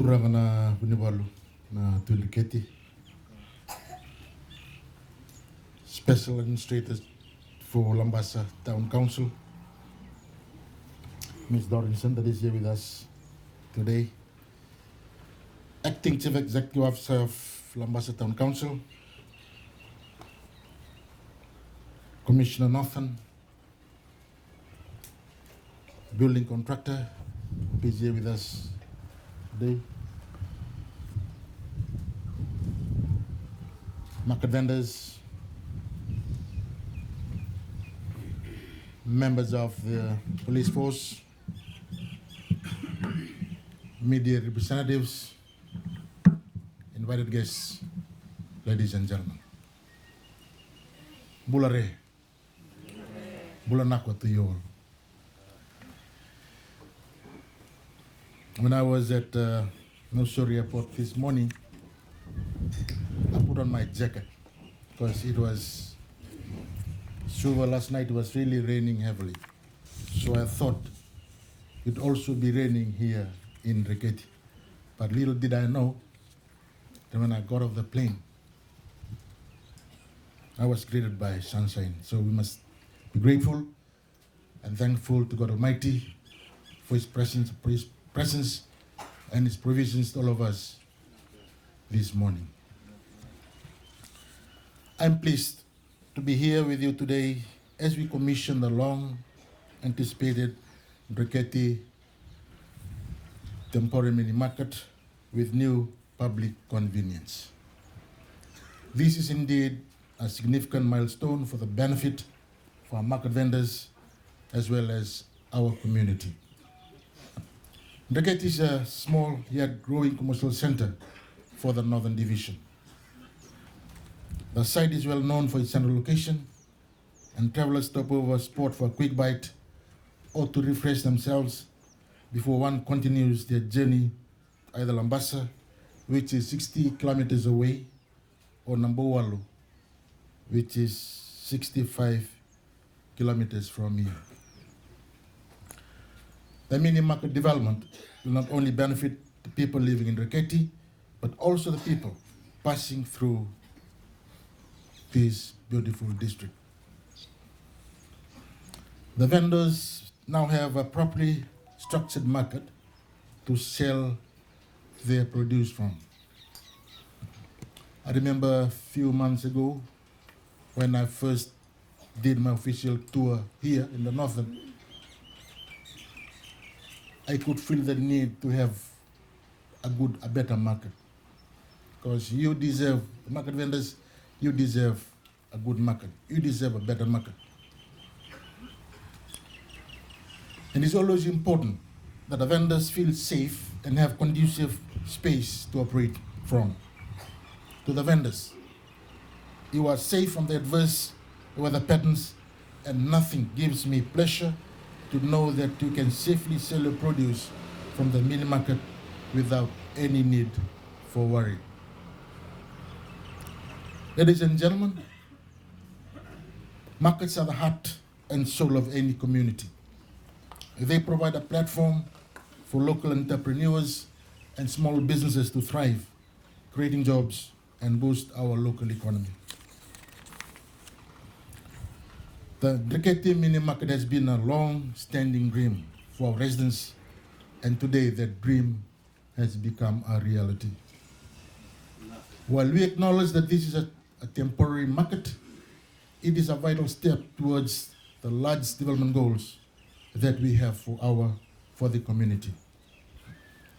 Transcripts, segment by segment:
Turanga na Bunibalu na Dreketi. Special Administrator for Nalumisa Town Council, Ms. Dorrinson, that is here with us today. Acting Chief Executive Officer of Nalumisa Town Council, Commissioner Northern, building contractor, who is here with us today. Market vendors, members of the police force, media representatives, invited guests, ladies and gentlemen. Bulare, bulanakwa to you all. When I was at Maciu Airport this morning, I put on my jacket because it was last night. It was really raining heavily, so I thought it'd also be raining here in Dreketi. But little did I know that when I got off the plane, I was greeted by sunshine. So we must be grateful and thankful to God Almighty for His presence and His provisions to all of us this morning. I'm pleased to be here with you today as we commission the long-anticipated Dreketi temporary mini market with new public convenience. This is indeed a significant milestone for the benefit of our market vendors as well as our community. Dreketi is a small yet growing commercial center for the Northern Division. The site is well known for its central location, and travelers stop over a spot for a quick bite or to refresh themselves before one continues their journey to either Nalumisa, which is 60 kilometers away, or Nambowalu, which is 65 kilometers from here. The mini market development will not only benefit the people living in Dreketi, but also the people passing through this beautiful district. The vendors now have a properly structured market to sell their produce from. I remember a few months ago when I first did my official tour here in the Northern, I could feel the need to have a better market. Because you deserve, market vendors, you deserve a good market. You deserve a better market. And it's always important that the vendors feel safe and have conducive space to operate from. To the vendors, you are safe from the adverse weather patterns, and nothing gives me pleasure to know that you can safely sell your produce from the mini market without any need for worry. Ladies and gentlemen, markets are the heart and soul of any community. They provide a platform for local entrepreneurs and small businesses to thrive, creating jobs and boost our local economy. The Dreketi mini market has been a long-standing dream for our residents, and today that dream has become a reality. While we acknowledge that this is a temporary market, it is a vital step towards the large development goals that we have for the community.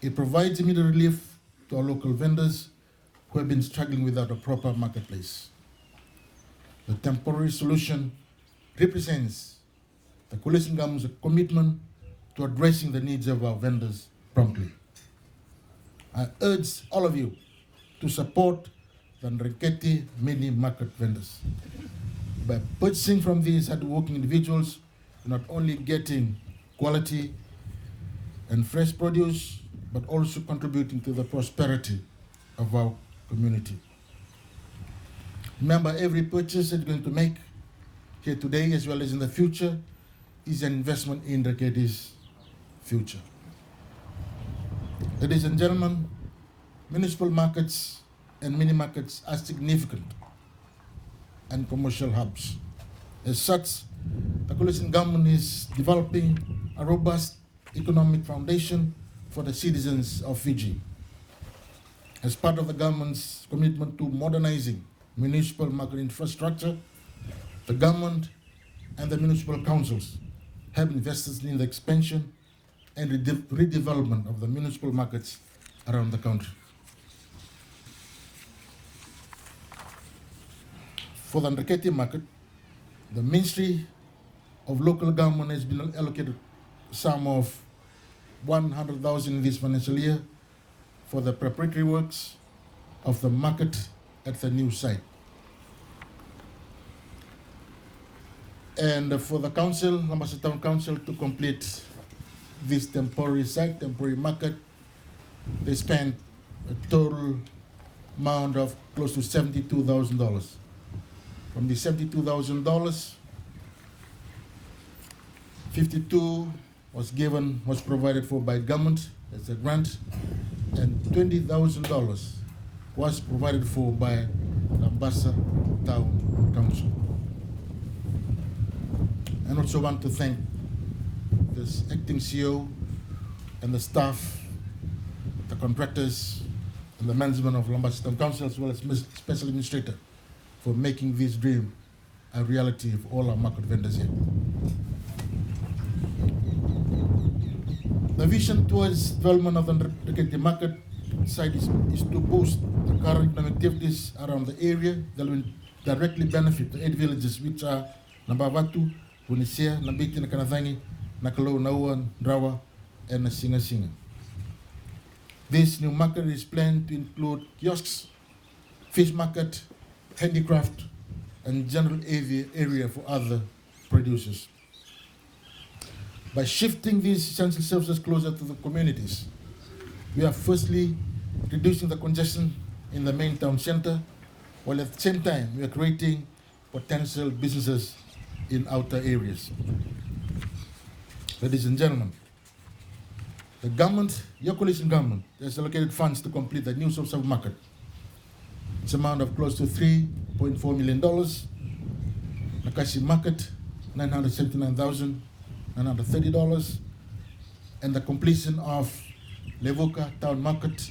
It provides immediate relief to our local vendors who have been struggling without a proper marketplace. The temporary solution represents the coalition government's commitment to addressing the needs of our vendors promptly. I urge all of you to support the Dreketi mini market vendors. By purchasing from these hardworking individuals, not only getting quality and fresh produce, but also contributing to the prosperity of our community. Remember, every purchase that you're going to make here today as well as in the future is an investment in Dreketi's future. Ladies and gentlemen, municipal markets and mini markets are significant and commercial hubs. As such, the coalition government is developing a robust economic foundation for the citizens of Fiji. As part of the government's commitment to modernizing municipal market infrastructure, the government and the municipal councils have invested in the expansion and redevelopment of the municipal markets around the country. For the Dreketi market, the Ministry of Local Government has been allocated a sum of 100,000 in this financial year for the preparatory works of the market at the new site. And for the council, Nalumisa Town Council, to complete this temporary site, temporary market, they spent a total amount of close to $72,000. From the $72,000, 52 was provided for by government as a grant, and $20,000 was provided for by Nalumisa Town Council. I also want to thank this acting CEO and the staff, the contractors, and the management of Nalumisa Town Council, as well as Special Administrator, for making this dream a reality of all our market vendors here. The vision towards development of the Dreketi market site is to boost the current economic activities around the area that will directly benefit the 8 villages, which are Nabavatu, Punisia, Nabiti, Nakanathangi, Nakalo, Naua, Drawa, and Singa Singa. This new market is planned to include kiosks, fish market, handicraft, and general area for other producers. By shifting these essential services closer to the communities, we are firstly reducing the congestion in the main town center, while at the same time we are creating potential businesses in outer areas. Ladies and gentlemen, the government, your coalition government, has allocated funds to complete the new source of market. It's an amount of close to $3.4 million. Nakashi market, $979,930, and the completion of Levuka town market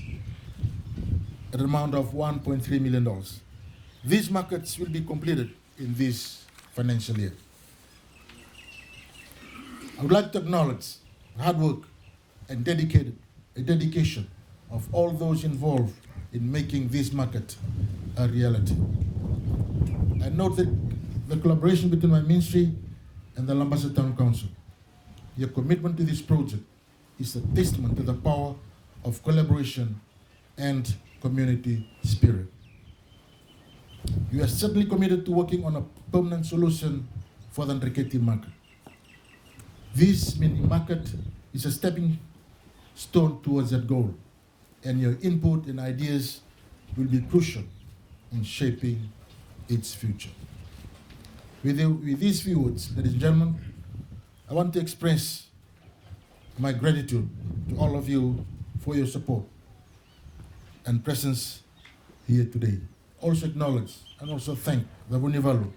at an amount of $1.3 million. These markets will be completed in this financial year. I would like to acknowledge the hard work and dedication of all those involved in making this market a reality. I note that the collaboration between my ministry and the Nalumisa Town Council. Your commitment to this project is a testament to the power of collaboration and community spirit. You are certainly committed to working on a permanent solution for the Dreketi market. This mini market is a stepping stone towards that goal, and your input and ideas will be crucial in shaping its future. With these few words, ladies and gentlemen, I want to express my gratitude to all of you for your support and presence here today. Also acknowledge and also thank the Vunivalu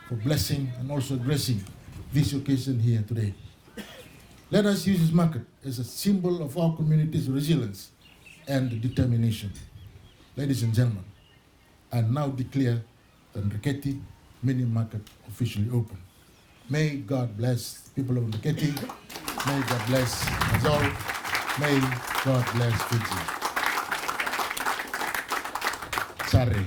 for blessing and also gracing this occasion here today. Let us use this market as a symbol of our community's resilience and determination. Ladies and gentlemen, I now declare the Dreketi mini market officially open. May God bless people of Dreketi. May God bless us all. May God bless Fiji. Sorry.